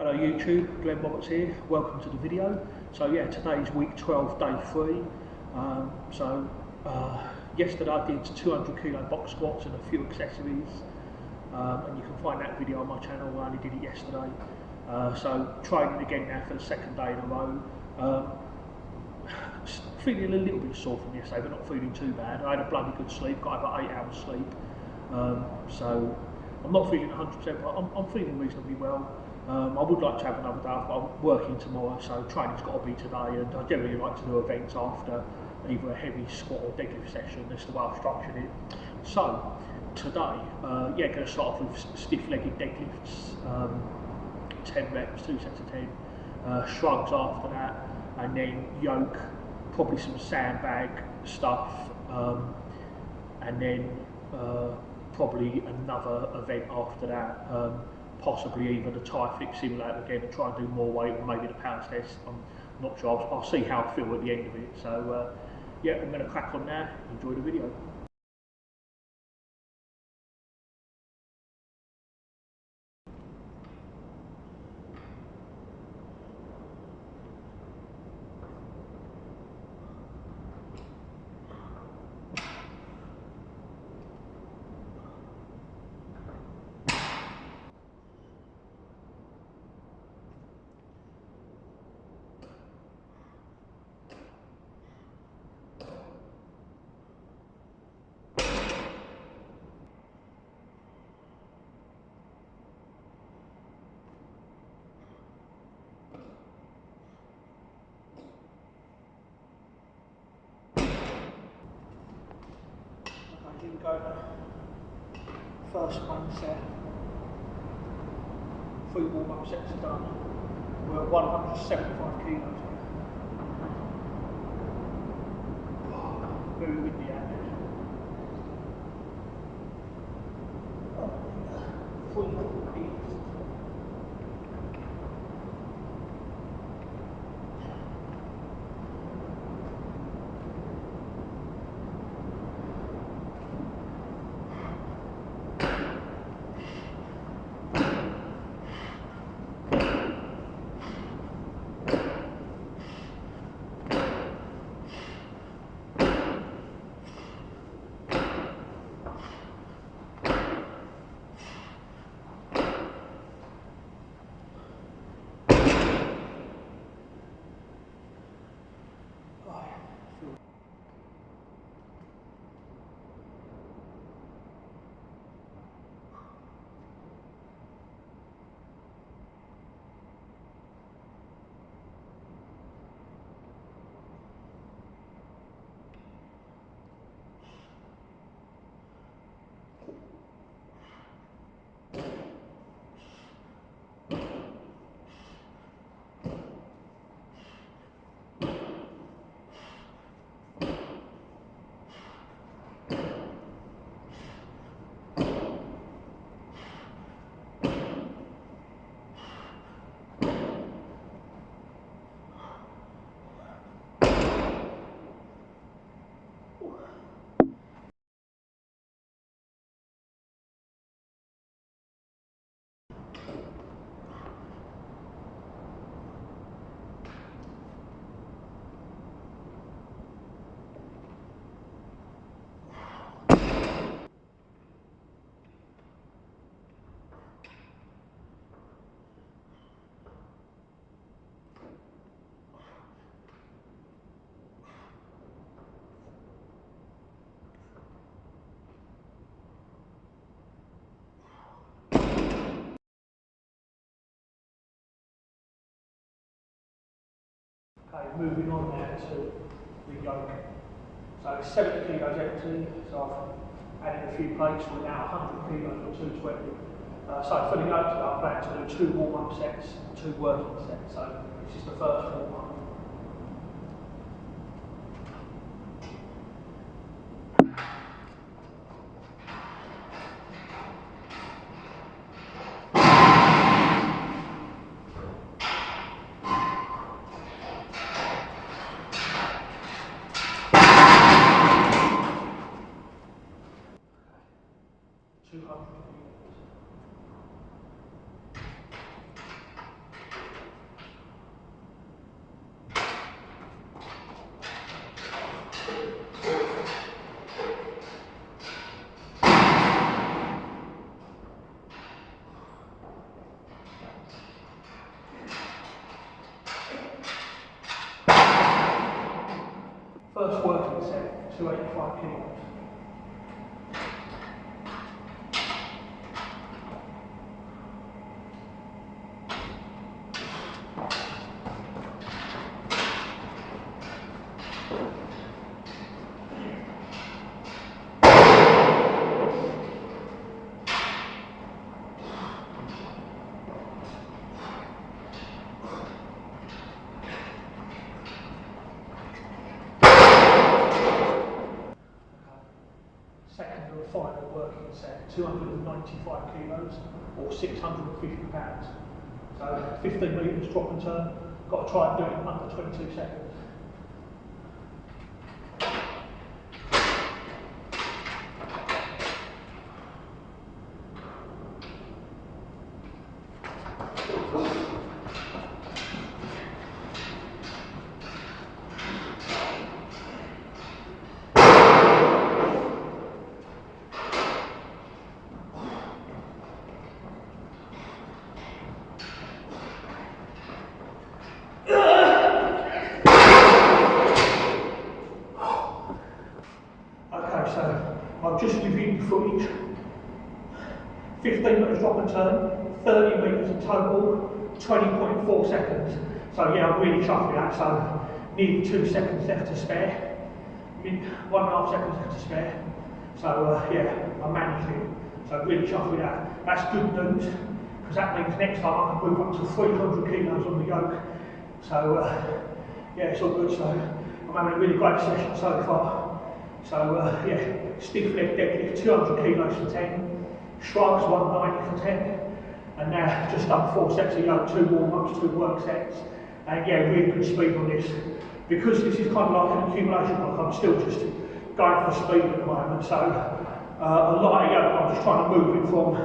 Hello YouTube, Glenn Roberts here, welcome to the video. So yeah, today is week 12, day 3. Yesterday I did 200 kilo box squats and a few accessories, and you can find that video on my channel. I only did it yesterday. So training again now for the second day in a row. Feeling a little bit sore from yesterday, but not feeling too bad. I had a bloody good sleep, got about 8 hours sleep. So I'm not feeling 100%, but I'm feeling reasonably well. I would like to have another day off, but I'm working tomorrow, so training's got to be today, and I generally like to do events after either a heavy squat or deadlift session. That's the way I've structured it. So today, going to start off with stiff-legged deadlifts, 10 reps, 2 sets of 10, shrugs after that, and then yoke, probably some sandbag stuff, and then probably another event after that. Possibly even a tie flip simulator again, and try and do more weight, or maybe the pound test. I'm not sure. I'll see how I feel at the end of it. So yeah, I'm going to crack on now. Enjoy the video. Here we go now. First one set. 3 warm-up sets are done. We're at 175 kilos here. Very windy out there. 300 kilos. Okay, moving on now to the yoke. So 70 kilos empty, so I've added a few plates. We're now 100 kilos for 220. So for the yoke, I plan to do 2 warm-up sets, 2 working sets. So this is the first warm-up. kilos. Second and final working set, 295 kilos or 650 pounds. So 15 metres drop and turn, got to try and do it in under 22 seconds. So I've just reviewed the footage. 15 metres drop and turn, 30 metres in total, 20.4 seconds. So yeah, I'm really chuffed with that. So nearly 2 seconds left to spare. 1.5 seconds left to spare. So yeah, I managed it. So really chuffed with that. That's good news, because that means next time I can move up to 300 kilos on the yoke. So yeah, it's all good. So I'm having a really great session so far. So yeah, stiff leg deadlift, 200 kilos for 10, shrugs 190 for 10, and now just done 4 sets of yoke, 2 warm-ups, 2 work sets, and yeah, really good speed on this. Because this is kind of like an accumulation block, I'm still just going for speed at the moment, so a lot of yoke, I'm just trying to move it from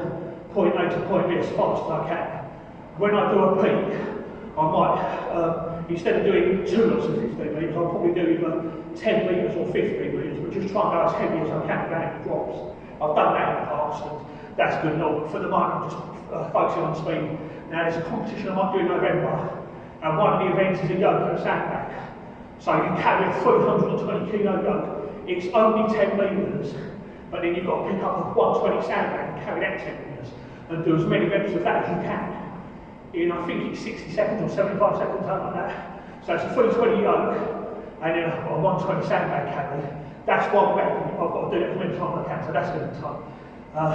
point A to point B as fast as I can. When I do a peak, I might, instead of doing 2 lots of 15 metres, I'll probably do either 10 metres or 15 metres, but just try and go as heavy as I can without any drops. I've done that in the past, and that's good enough, but for the moment I'm just focusing on speed. Now there's a competition I might do in November, and one of the events is a yoke and a sandbag. So you carry a 320 kilo yoke, it's only 10 metres, but then you've got to pick up a 120 sandbag and carry that 10 metres, and do as many reps of that as you can. In I think it's 60 seconds or 75 seconds, something like that. So it's a 320 yoke and then a 120 sandbag carry. That's one rep, and I've got to do that as many times as I can, so that's going to time.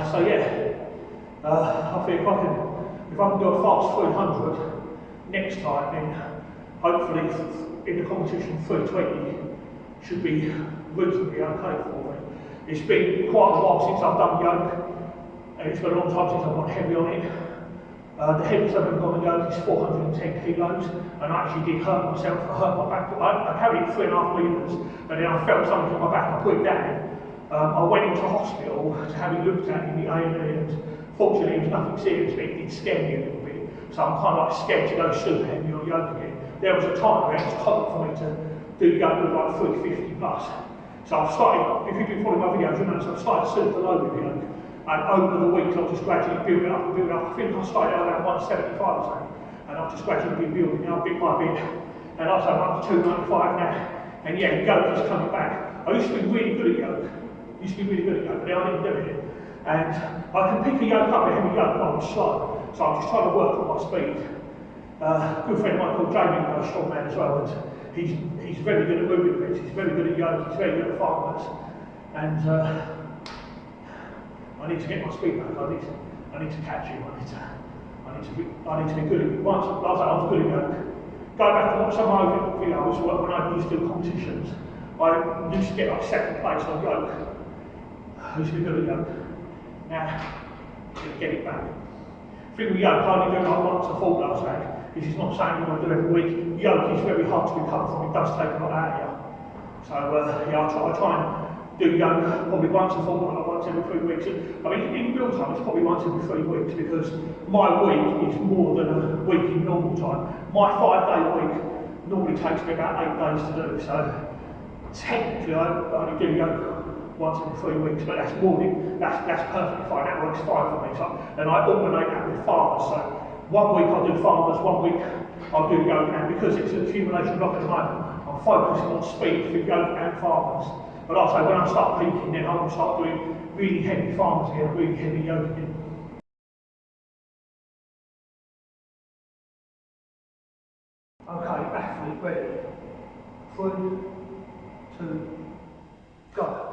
So yeah, I think if I can do a fast 300 next time, then hopefully in the competition 320 should be reasonably okay for me. It's been quite a while since I've done yoke, and it's been a long time since I've gone heavy on it. The heaviest I've ever gone on yoke is 410 kilos, and I actually did hurt myself. I hurt my back. I carried 3.5 metres, but then I felt something on my back. I put it down. I went into hospital to have it looked at in the A&E, and fortunately it was nothing serious, but it did scare me a little bit. So I'm kind of like scared to go super heavy on yoke again. There was a time where it was hard for me to do yoke with like 350 plus. So I've started, if you've been following my videos, you know, so I've started super low with yoke. And over the weeks, I've just gradually built it up and built it up. I think I started out around 175 or something, and I've just gradually been building it up bit by bit. And I've up to 295 now. And yeah, yoke is coming back. I used to be really good at yoke. But then I didn't do it. And I can pick a yoke up, a heavy yoke, but I'm slow. So I'm just trying to work on my speed. A good friend of mine called Jamie, a strongman as well, and he's very good at moving bits. He's very good at yoke. He's very good at farmers. And I need to get my speed back. I need to catch him. I need to be good at it. Once I was good at yoke. Go back and watch some of my videos when I used to do competitions. I used to get like second place on yoke. I used to be good at yoke. Now, I'm going to get it back. The thing with yoke, I only do like once a fortnight, I say. This is not saying you want to do every week. Yoke is very hard to recover from. It does take a lot out of you. So yeah, I try and do yoke probably once a fortnight, once every 3 weeks. I mean, in real time, it's probably once every 3 weeks, because my week is more than a week in normal time. My 5-day week normally takes me about 8 days to do, so technically I only do yoke once every 3 weeks, but that's perfectly fine. That works fine for me. So, and I alternate that with farmers. So 1 week I'll do farmers, 1 week I'll do yoke, and because it's an accumulation block at the moment, I'm focusing on speed for yoke and farmers. But like I say, when I start peaking, then I will start doing really heavy farms again, really heavy yoke again. Okay, athlete ready. 3, 2, go.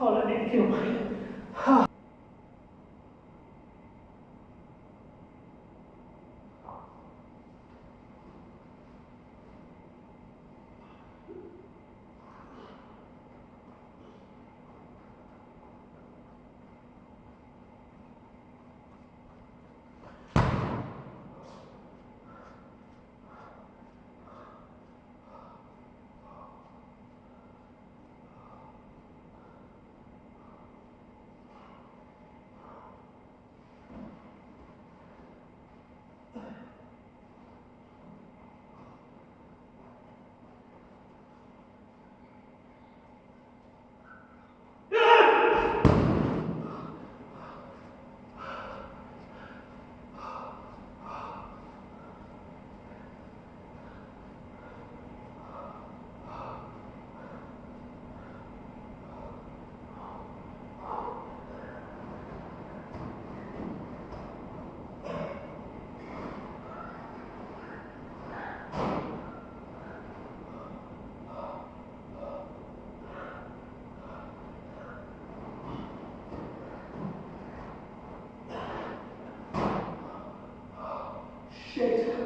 Oh, that didn't kill me. Shit.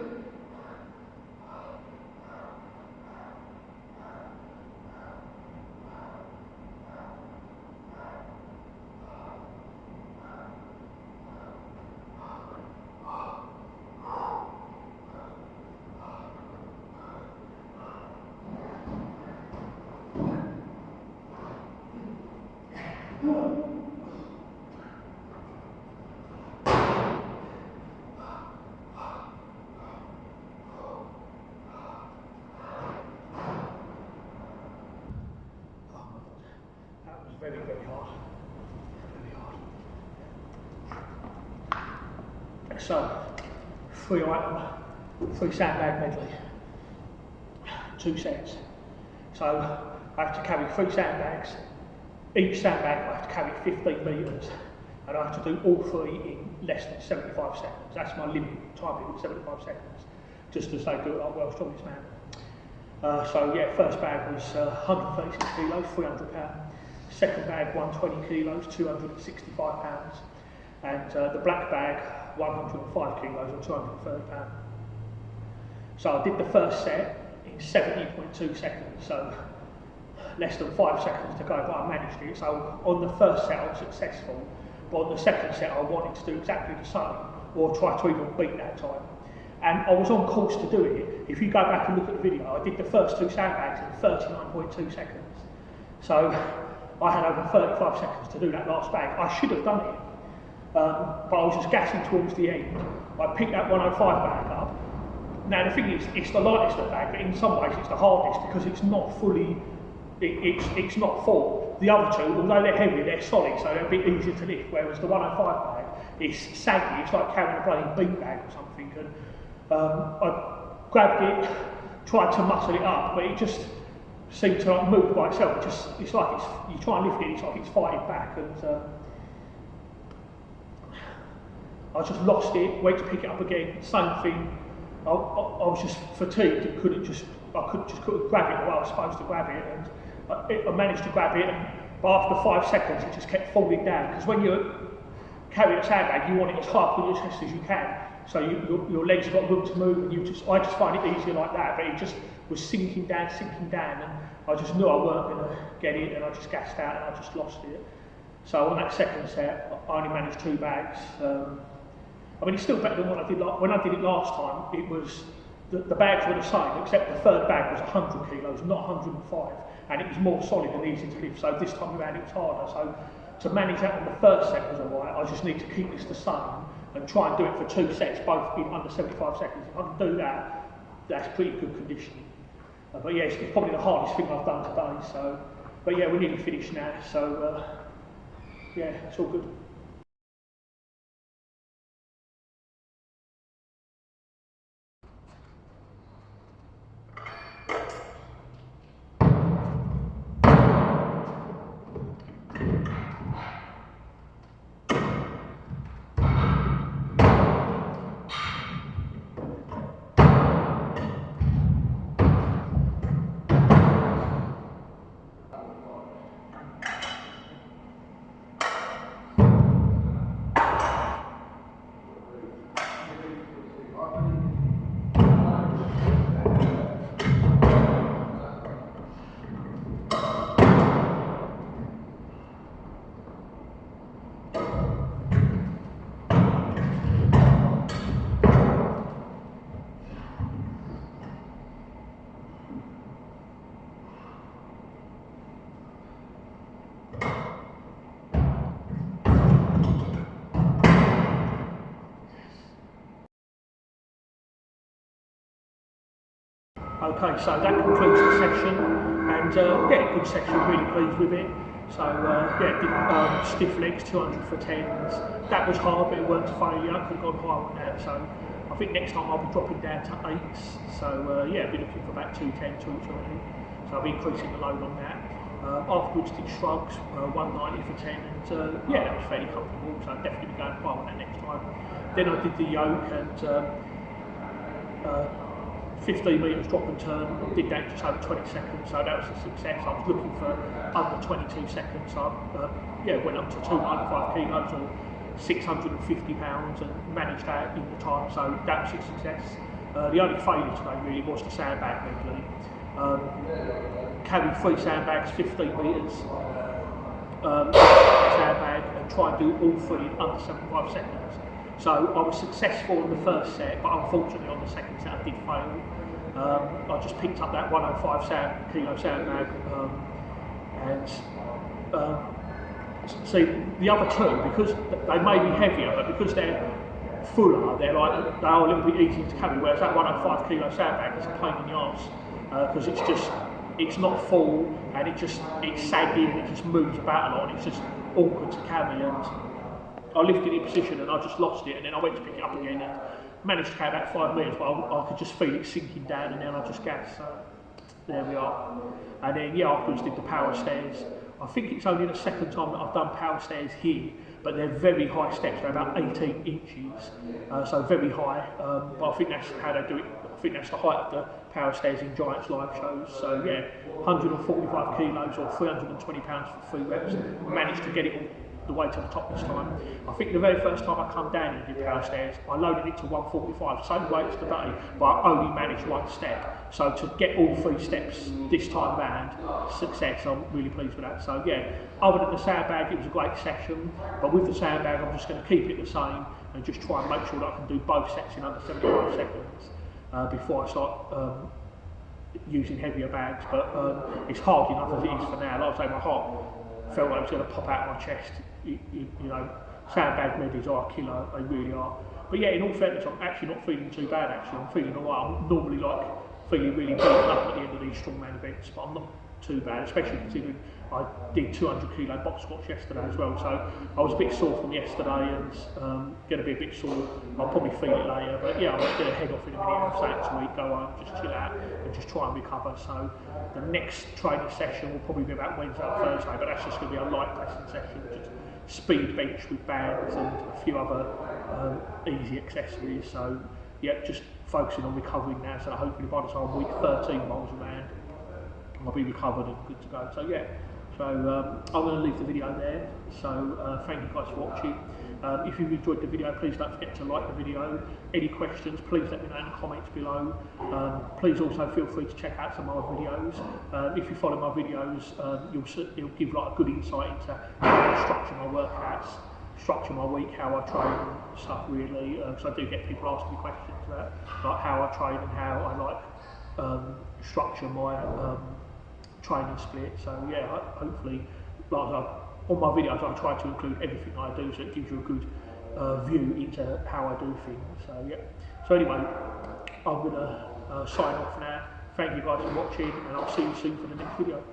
Very, very hard. Very hard. So, 3 item, 3 sandbag medley, 2 sets. So, I have to carry 3 sandbags. Each sandbag I have to carry 15 metres, and I have to do all 3 in less than 75 seconds. That's my limit, time limit, 75 seconds, just as they do it like World's Strongest Man. So yeah, first bag was 136 kilos, 300 pounds. Second bag, 120 kilos, 265 pounds. And the black bag, 105 kilos or 230 pounds. So I did the first set in 70.2 seconds, so less than 5 seconds to go, but I managed it. So on the first set I was successful, but on the second set I wanted to do exactly the same, or try to even beat that time. And I was on course to do it. If you go back and look at the video, I did the first 2 sandbags in 39.2 seconds. So I had over 35 seconds to do that last bag. I should have done it, but I was just gassing towards the end. I picked that 105 bag up. Now the thing is, it's the lightest of the bag, but in some ways it's the hardest because it's not fully, it's not full. The other 2, although they're heavy, they're solid, so they're a bit easier to lift, whereas the 105 bag it's saggy, it's like carrying a bloody bean bag or something. And I grabbed it, tried to muscle it up, but it just seemed to like move by itself. It's like you try and lift it, it's like it's fighting back. And I just lost it, went to pick it up again, same thing. I was just fatigued and couldn't grab it the way I was supposed to grab it, and I managed to grab it, but after 5 seconds it just kept falling down, because when you're carrying a sandbag you want it as high up on your chest as you can, so your legs have got room to move, and I just find it easier like that, but it just was sinking down, and I just knew I weren't going to get it, and I just gassed out and I just lost it. So on that second set I only managed 2 bags. I mean, it's still better than what I did when I did it last time. It was the bags were the same, except the third bag was 100 kilos, not 105, and it was more solid and easy to lift. So this time around it was harder. So to manage that on the first set was alright. I just need to keep this the same and try and do it for 2 sets, both in under 75 seconds. If I can do that, that's pretty good conditioning. But yeah, it's probably the hardest thing I've done today. So, but yeah, we're nearly finished now. So yeah, it's all good. Okay, so that concludes the session, and yeah, good session, really pleased with it. So yeah, did stiff legs, 200 for 10s. That was hard, but it weren't a failure. I could have gone higher on that, so I think next time I'll be dropping down to 8s. So yeah, I'll be looking for about 210, 220. So I'll be increasing the load on that. Afterwards did shrugs, 190 for 10, and yeah, that was fairly comfortable, so I'll definitely be going higher on that next time. Then I did the yoke, and 15 metres drop and turn, did that in just over 20 seconds, so that was a success. I was looking for under 22 seconds, so yeah, went up to 295 kilos or 650 pounds and managed that in the time, so that was a success. The only failure today really was the sandbag medley. Carry 3 sandbags, 15 metres, sandbag, and try and do all 3 in under 75 seconds. So I was successful in the first set, but unfortunately on the second set I did fail. I just picked up that 105 kilo sandbag, and see the other 2, because they may be heavier, but because they're fuller, they are a little bit easier to carry. Whereas that 105 kilo sandbag is a pain in the arse, because it's not full, and it's saggy and it just moves about a lot, and it's just awkward to carry. And I lifted it in position and I just lost it, and then I went to pick it up again and managed to carry about 5 metres, but I could just feel it sinking down, and then I just gassed. So there we are. And then yeah, afterwards did the power stairs. I think it's only the second time that I've done power stairs here, but they're very high steps, they're about 18 inches, so very high, but I think that's how they do it. I think that's the height of the power stairs in Giants live shows. So yeah, 145 kilos or 320 pounds for 3 reps, managed to get it all the way to the top this time. I think the very first time I come down and did power stairs, I loaded it to 145, same weight as today, but I only managed 1 step. So to get all 3 steps this time round, success, I'm really pleased with that. So yeah, other than the sandbag, it was a great session, but with the sandbag, I'm just going to keep it the same and just try and make sure that I can do both sets in under 75 seconds before I start using heavier bags. But it's hard enough as it is for now. Like I say, my heart felt like it was going to pop out of my chest. You know, sandbag medleys are a killer, they really are. But yeah, in all fairness, I'm actually not feeling too bad actually. I'm feeling alright. I'm normally like feeling really beaten up at the end of these strongman events, but I'm not too bad, especially considering I did 200 kilo box squats yesterday as well, so I was a bit sore from yesterday and going to be a bit sore. I'll probably feel it later, but yeah, I'm going to head off in a minute and say next week, go home, just chill out and just try and recover. So the next training session will probably be about Wednesday or Thursday, but that's just going to be a light pressing session, just speed bench with bands and a few other easy accessories. So yeah, just focusing on recovering now, so hopefully by the time week 13 rolls around, I'll be recovered and good to go. So yeah, so I'm going to leave the video there. So thank you guys for watching. If you've enjoyed the video, please don't forget to like the video. Any questions, please let me know in the comments below. Please also feel free to check out some of my videos. If you follow my videos, you'll give like a good insight into how I structure my workouts, structure my week, how I train and stuff really, because I do get people asking me questions about like how I train and how I like structure my training split. So yeah, hopefully, like on my videos I try to include everything I do, so it gives you a good view into how I do things. So yeah, so anyway, I'm going to sign off now. Thank you guys for watching, and I'll see you soon for the next video.